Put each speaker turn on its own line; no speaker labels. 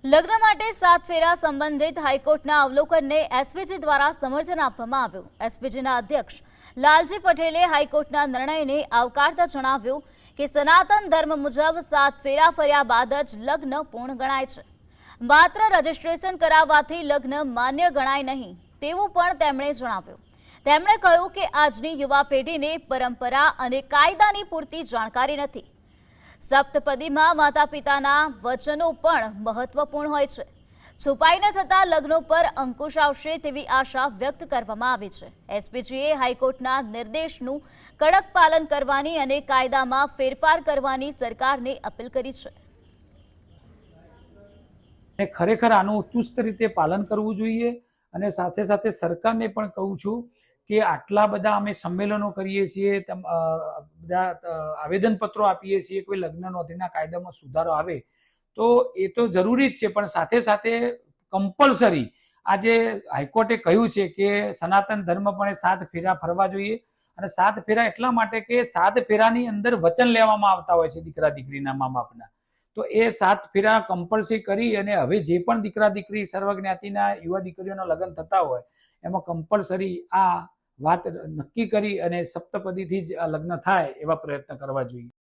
લગ્ન માટે સાત ફેરા સંબંધિત હાઈકોર્ટના અવલોકનને એસપીજી દ્વારા સમર્થન આપવામાં આવ્યું। એસપીજીના અધ્યક્ષ લાલજી પટેલે હાઈકોર્ટના નિર્ણયને આવકારતા જણાવ્યું કે સનાતન ધર્મ મુજબ સાત ફેરા ફર્યા બાદ જ લગ્ન પૂર્ણ ગણાય છે। માત્ર રજીસ્ટ્રેશન કરાવવાથી લગ્ન માન્ય ગણાય નહીં તેવું પણ તેમણે જણાવ્યું। તેમણે કહ્યું કે આજની યુવા પેઢીને પરંપરા અને કાયદાની પૂરતી જાણકારી નથી। સપ્તપદીમાં માતા પિતાના વચનો પણ મહત્વપૂર્ણ હોય છે। છુપાઈને થતા લગ્નો પર અંકુશ આવશે તેવી આશા વ્યક્ત કરવામાં આવી છે। એસપીજીએ હાઈકોર્ટના નિર્દેશનું કડક પાલન કરવાની અને કાયદામાં ફેરફાર કરવાની સરકારને અપીલ કરી છે।
ખરેખર આનું ચુસ્ત રીતે પાલન કરવું જોઈએ અને સાથે સાથે સરકારને પણ કહું છું કે આટલા બધા અમે સંમેલનો કરીએ છીએ, બધા આવેદનપત્રો આપીએ છીએ, કોઈ લગ્ન નોંધણીના કાયદામાં સુધારો આવે તો એ તો જરૂરી જ છે, પણ સાથે સાથે કમ્પલસરી આજે હાઈકોર્ટે કહ્યું છે કે સનાતન ધર્મ પણ સાત ફેરા ફરવા જોઈએ। અને સાત ફેરા એટલા માટે કે સાત ફેરાની અંદર વચન લેવામાં આવતા હોય છે દીકરા દીકરીના મા બાપના, તો એ સાત ફેરા કમ્પલસરી કરી અને હવે જે પણ દીકરા દીકરી સર્વજ્ઞાતિના યુવા દીકરીઓના લગ્ન થતા હોય એમાં કમ્પલસરી આ વાત નક્કી કરી અને સપ્તપદીથી જ લગ્ન થાય એવા પ્રયત્ન કરવા જોઈએ।